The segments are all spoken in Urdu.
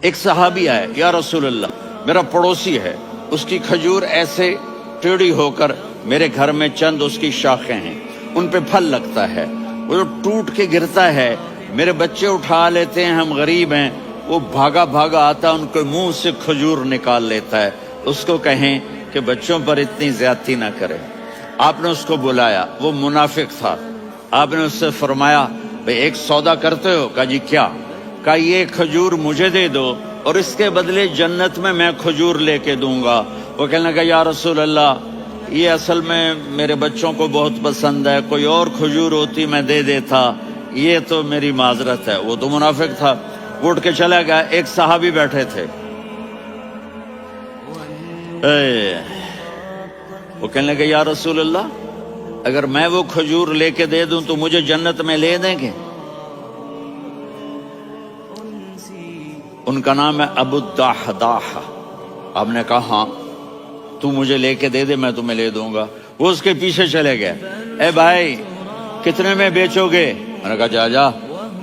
ایک صحابی آئے، یا رسول اللہ میرا پڑوسی ہے، اس کی کھجور ایسے ٹیڑھی ہو کر میرے گھر میں چند اس کی شاخیں ہیں، ان پہ پھل لگتا ہے، وہ ٹوٹ کے گرتا ہے، میرے بچے اٹھا لیتے ہیں، ہم غریب ہیں، وہ بھاگا بھاگا آتا ان کے منہ سے کھجور نکال لیتا ہے، اس کو کہیں کہ بچوں پر اتنی زیادتی نہ کرے۔ آپ نے اس کو بلایا، وہ منافق تھا، آپ نے اس سے فرمایا بھئی ایک سودا کرتے ہو؟ کہا جی کیا؟ کہا یہ کھجور مجھے دے دو اور اس کے بدلے جنت میں کھجور لے کے دوں گا۔ وہ کہنے لگا یا رسول اللہ یہ اصل میں میرے بچوں کو بہت پسند ہے، کوئی اور کھجور ہوتی میں دے دیتا، یہ تو میری معذرت ہے۔ وہ تو منافق تھا، اٹھ کے چلا گیا۔ ایک صحابی بیٹھے تھے، وہ کہنے لگے یا رسول اللہ اگر میں وہ کھجور لے کے دے دوں تو مجھے جنت میں لے دیں گے؟ ان کا نام ہے ابو الدحداح۔ آپ نے کہا ہاں تو مجھے لے کے دے دے، میں تمہیں لے دوں گا۔ وہ اس کے پیچھے چلے گئے، اے بھائی کتنے میں بیچو گے؟ میں نے کہا جا جا،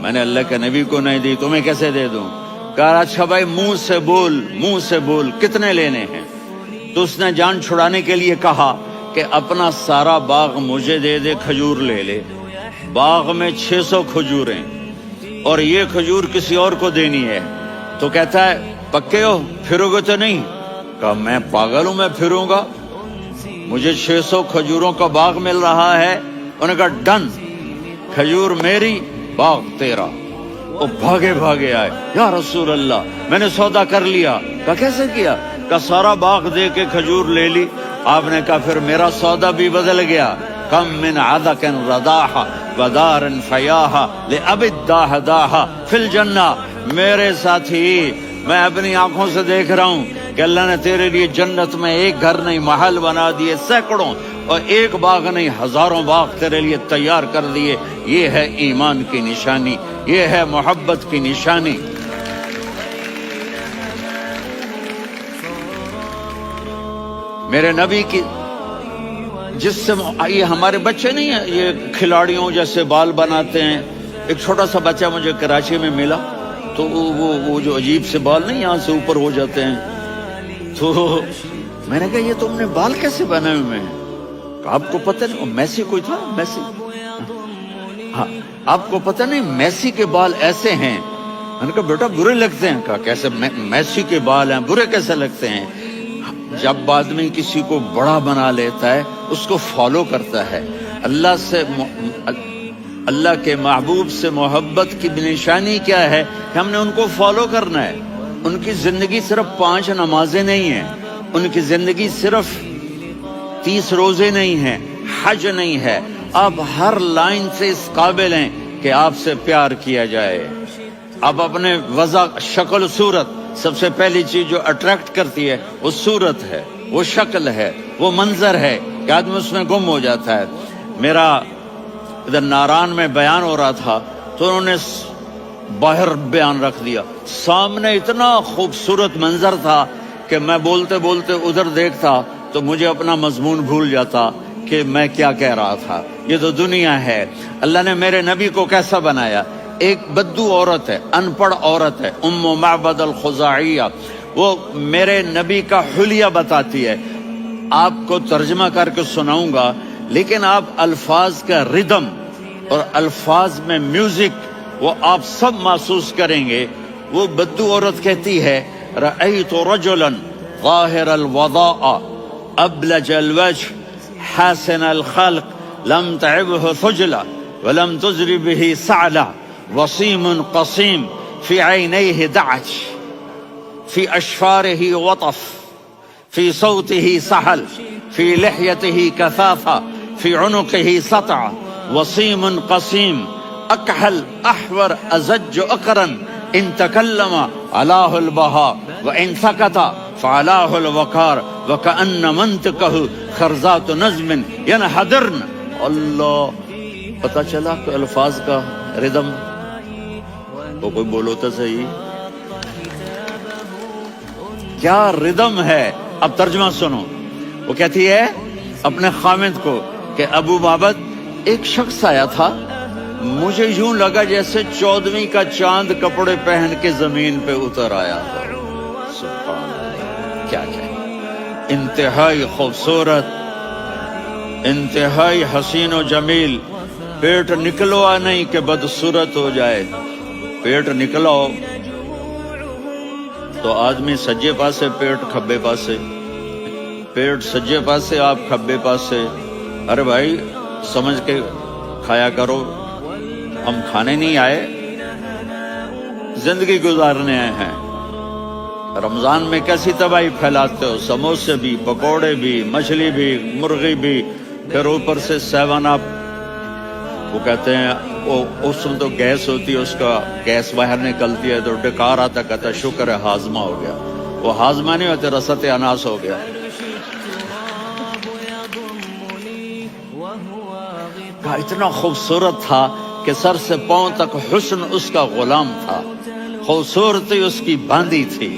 میں نے اللہ کے نبی کو نہیں دی، تمہیں کیسے دے دوں؟ کہا اچھا بھائی منہ سے بول کتنے لینے ہیں؟ تو اس نے جان چھڑانے کے لیے کہا کہ اپنا سارا باغ مجھے دے دے، کھجور لے لے۔ باغ میں 600 کھجوریں اور یہ کھجور کسی اور کو دینی ہے۔ تو کہتا ہے پکے ہو، پھرو گے تو نہیں؟ کہا میں پاگل ہوں، میں پھروں گا؟ مجھے 600 کھجوروں کا باغ مل رہا ہے۔ انہوں نے کہا ڈن، کھجور میری، باغ تیرا۔ وہ بھاگے بھاگے آئے، یا رسول اللہ میں نے سودا کر لیا۔ کہا کیسے کیا؟ کہا سارا باغ دے کے کھجور لے لی۔ آپ نے کہا پھر میرا سودا بھی بدل گیا۔ کم من عدق رداح ودار فیاح لأبی الدحداح فی الجنہ۔ میرے ساتھی میں اپنی آنکھوں سے دیکھ رہا ہوں کہ اللہ نے تیرے لیے جنت میں ایک گھر نہیں محل بنا دیے، سینکڑوں، اور ایک باغ نہیں ہزاروں باغ تیرے لیے تیار کر دیے۔ یہ ہے ایمان کی نشانی، یہ ہے محبت کی نشانی۔ میرے نبی کی جس سے یہ ہمارے بچے نہیں ہیں، یہ کھلاڑیوں جیسے بال بناتے ہیں۔ ایک چھوٹا سا بچہ مجھے کراچی میں ملا، تو وہ جو عجیب سے بال نہیں یہاں سے اوپر ہو جاتے ہیں، تو میں نے کہا یہ تم نے بال کیسے بنائے ہوئے ہیں؟ آپ کو پتہ نہیں وہ میسی کوئی تھا، میسی، ہاں آپ کو پتہ نہیں میسی کے بال ایسے ہیں؟ میں نے کہا بیٹا برے لگتے ہیں۔ کہا کیسے؟ میسی کے بال ہیں برے کیسے لگتے ہیں؟ جب آدمی کسی کو بڑا بنا لیتا ہے اس کو فالو کرتا ہے۔ اللہ کے محبوب سے محبت کی نشانی کیا ہے کہ ہم نے ان کو فالو کرنا ہے۔ ان کی زندگی صرف 5 نمازیں نہیں ہیں، ان کی زندگی صرف 30 روزے نہیں ہیں، حج نہیں ہے۔ آپ ہر لائن سے اس قابل ہیں کہ آپ سے پیار کیا جائے۔ آپ اپنے وضع، شکل، صورت، سب سے پہلی چیز جو اٹریکٹ کرتی ہے وہ صورت ہے، وہ شکل ہے، وہ منظر ہے کہ آدمی اس میں گم ہو جاتا ہے۔ میرا ادھر ناران میں بیان ہو رہا تھا تو انہوں نے باہر بیان رکھ دیا، سامنے اتنا خوبصورت منظر تھا کہ میں بولتے بولتے ادھر دیکھتا تو مجھے اپنا مضمون بھول جاتا کہ میں کیا کہہ رہا تھا۔ یہ تو دنیا ہے۔ اللہ نے میرے نبی کو کیسا بنایا؟ ایک بدو عورت ہے، ان پڑھ عورت ہے، ام معبد الخزاعیہ، وہ میرے نبی کا حلیہ بتاتی ہے۔ آپ کو ترجمہ کر کے سناؤں گا، لیکن آپ الفاظ کا ردم اور الفاظ میں میوزک وہ آپ سب محسوس کریں گے۔ وہ بدو عورت کہتی ہے رأیت رجلا ظاہر الوضاء ابلج الوجه حاسن الخلق لم تعبه ثجلة ولم تزر به سعلة وصيم قصيم في عينيه دعج في أشفاره وطف في صوته سحل في لحيته كثافة في عنقه سطع وصيم قصيم أكحل أحور أزج أقرن إن تكلم علاه البهاء وإن سكت فعلاه الوقار وكأن منطقه خرزات نظم ينحدرن۔ اللہ، پتہ چلا کہ الفاظ کا ردم، وہ کوئی بولو تو صحیح، کیا ردم ہے۔ اب ترجمہ سنو۔ وہ کہتی ہے اپنے خامد کو کہ ابو بابد ایک شخص آیا تھا، مجھے یوں لگا جیسے 14ویں کا چاند کپڑے پہن کے زمین پہ اتر آیا ہو۔ سبحان اللہ، کیا کہیں، انتہائی خوبصورت، انتہائی حسین و جمیل۔ پیٹ نکلوا نہیں کہ بدصورت ہو جائے، پیٹ نکلاؤ تو آدمی سجے پاسے پیٹ کھبے پاسے، پیٹ سجے پاسے آپ کھبے پاسے۔ ارے بھائی سمجھ کے کھایا کرو، ہم کھانے نہیں آئے، زندگی گزارنے آئے ہیں۔ رمضان میں کیسی تباہی پھیلاتے ہو، سموسے بھی، پکوڑے بھی، مچھلی بھی، مرغی بھی، پھر اوپر سے 7 اپ۔ وہ کہتے ہیں اس میں تو گیس ہوتی ہے، اس کا گیس باہر نکلتی ہے تو ڈکار آتا، کہتا شکر ہے ہاضمہ ہو گیا۔ وہ ہاضمہ نہیں ہوتے، رسط اناس ہو گیا۔ اتنا خوبصورت تھا کہ سر سے پاؤں تک حسن اس کا غلام تھا، خوبصورتی اس کی باندھی تھی،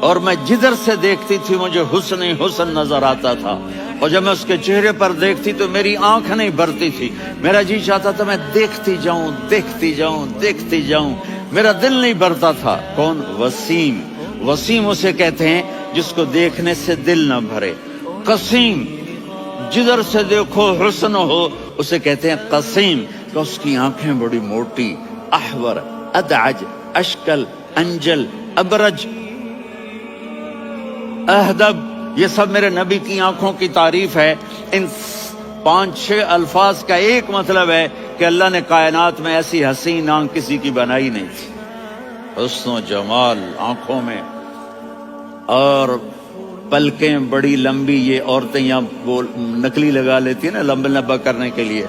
اور میں جدھر سے دیکھتی تھی مجھے حسن ہی حسن نظر آتا تھا، اور جب میں اس کے چہرے پر دیکھتی تو میری آنکھ نہیں بھرتی تھی، میرا جی چاہتا تھا میں دیکھتی جاؤں دیکھتی جاؤں دیکھتی جاؤں، میرا دل نہیں بھرتا تھا۔ کون؟ وسیم۔ وسیم اسے کہتے ہیں جس کو دیکھنے سے دل نہ بھرے۔ قسیم، جدھر سے دیکھو حسن ہو، اسے کہتے ہیں قسیم، کہ اس کی آنکھیں بڑی موٹی، احور، ادعج، اشکل، انجل، ابرج، اہدب، یہ سب میرے نبی کی آنکھوں کی تعریف ہے۔ ان 5-6 الفاظ کا ایک مطلب ہے کہ اللہ نے کائنات میں ایسی حسین آنکھ کسی کی بنائی نہیں تھی۔ حسن و جمال آنکھوں میں، اور پلکیں بڑی لمبی، یہ عورتیں یہاں نکلی لگا لیتی ہیں نا لمبا لمبا کرنے کے لیے،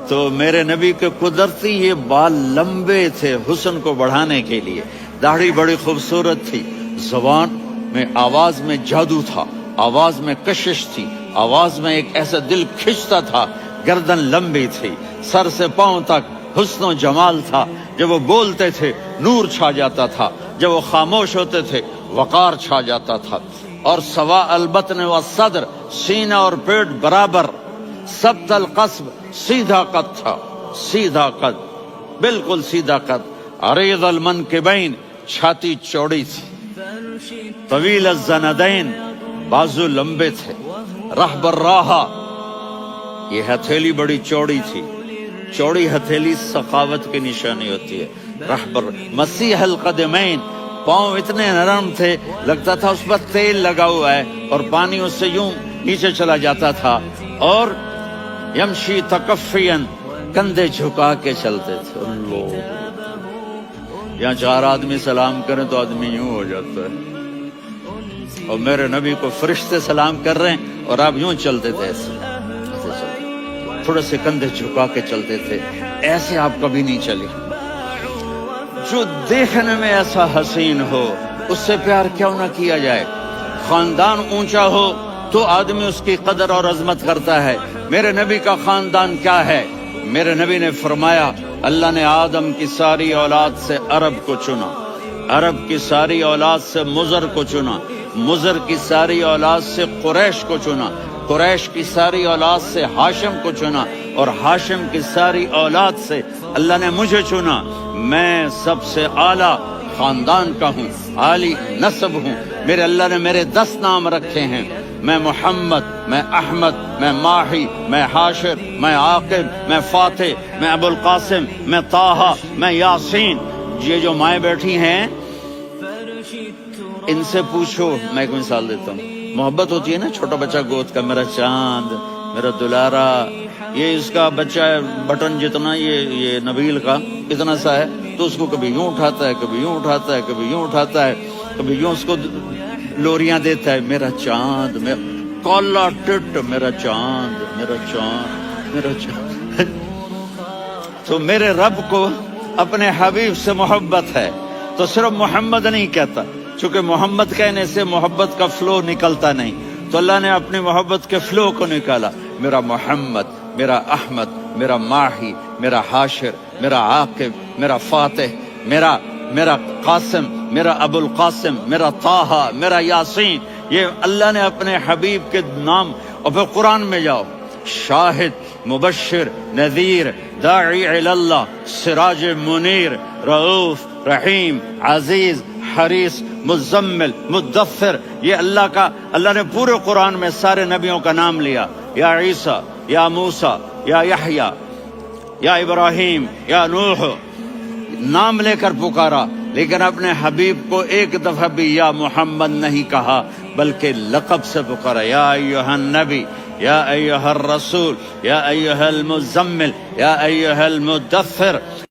تو میرے نبی کے قدرتی یہ بال لمبے تھے حسن کو بڑھانے کے لیے۔ داڑھی بڑی خوبصورت تھی، زبان میں، آواز میں جادو تھا، آواز میں کشش تھی، آواز میں ایک ایسا دل کھنچتا تھا، گردن لمبی تھی، سر سے پاؤں تک حسن و جمال تھا۔ جب وہ بولتے تھے نور چھا جاتا تھا، جب وہ خاموش ہوتے تھے وقار چھا جاتا تھا۔ اور سوا البطن و صدر، سینہ اور پیٹ برابر، سبت القصب، سیدھا قد تھا، سیدھا قد، بالکل سیدھا قد۔ عریض المنکبین، چھاتی چوڑی تھی، طویل الزندین، بازو لمبے تھے، رحب الراحہ، یہ ہتھیلی بڑی چوڑی تھی، چوڑی ہتھیلی سخاوت کی نشانی ہوتی ہے۔ رحب مسیح القدمین، پاؤں اتنے نرم تھے لگتا تھا اس پر تیل لگا ہوا ہے، اور پانی اس سے یوں نیچے چلا جاتا تھا۔ اور یمشی تکفین، کندھے جھکا کے چلتے تھے۔ اللہ، یہاں 4 آدمی سلام کریں تو آدمی یوں ہو جاتا ہے، اور میرے نبی کو فرشتے سلام کر رہے ہیں اور آپ یوں چلتے تھے، ایسے تھوڑے سے کندھے جھکا کے چلتے تھے، ایسے آپ کبھی نہیں چلے۔ جو دیکھنے میں ایسا حسین ہو اس سے پیار کیوں نہ کیا جائے؟ خاندان اونچا ہو تو آدمی اس کی قدر اور عظمت کرتا ہے۔ میرے نبی کا خاندان کیا ہے؟ میرے نبی نے فرمایا اللہ نے آدم کی ساری اولاد سے عرب کو چنا، عرب کی ساری اولاد سے مضر کو چنا، مضر کی ساری اولاد سے قریش کو چنا، قریش کی ساری اولاد سے ہاشم کو چنا، اور ہاشم کی ساری اولاد سے اللہ نے مجھے چنا۔ میں سب سے اعلیٰ خاندان کا ہوں، عالی نسب ہوں۔ میرے اللہ نے میرے 10 نام رکھے ہیں، میں محمد، میں احمد، میں ماہی، میں حاشر، میں عاقب، میں فاتح، میں ابو القاسم، میں طٰہٰ، میں یاسین۔ یہ جو مائیں بیٹھی ہیں ان سے پوچھو، میں ایک مثال دیتا ہوں، محبت ہوتی ہے نا، چھوٹا بچہ گود کا، میرا چاند، میرا دلارا، یہ اس کا بچہ بٹن جتنا یہ نبیل کا اتنا سا ہے، تو اس کو کبھی یوں اٹھاتا ہے، کبھی یوں اٹھاتا ہے، کبھی یوں اٹھاتا ہے، کبھی یوں اس کو لوریاں دیتا ہے، میرا چاند، میرا کالا ٹٹ، میرا چاند، میرا چاند، میرا چاند۔ تو میرے رب کو اپنے حبیب سے محبت ہے تو صرف محمد نہیں کہتا، چونکہ محمد کہنے سے محبت کا فلو نکلتا نہیں، تو اللہ نے اپنی محبت کے فلو کو نکالا۔ میرا محمد، میرا احمد، میرا ماہی، میرا حاشر، میرا عاقب، میرا فاتح، میرا قاسم، میرا ابو القاسم، میرا طٰہٰ، میرا یاسین، یہ اللہ نے اپنے حبیب کے نام۔ اور پھر قرآن میں جاؤ، شاہد، مبشر نذیر داعی الی اللہ سراج منیر رؤوف رحیم عزیز حریص مزمل مدثر. یہ اللہ نے پورے قرآن میں سارے نبیوں کا نام لیا. یا عیسیٰ، یا موسیٰ، یا یحییٰ، یا ابراہیم، یا نوح، نام لے کر پکارا، لیکن اپنے حبیب کو ایک دفعہ بھی یا محمد نہیں کہا بلکہ لقب سے پکارا. یا ایھا النبی، یا ایھا الرسول، یا ایھا المزمل، یا ایھا المدثر.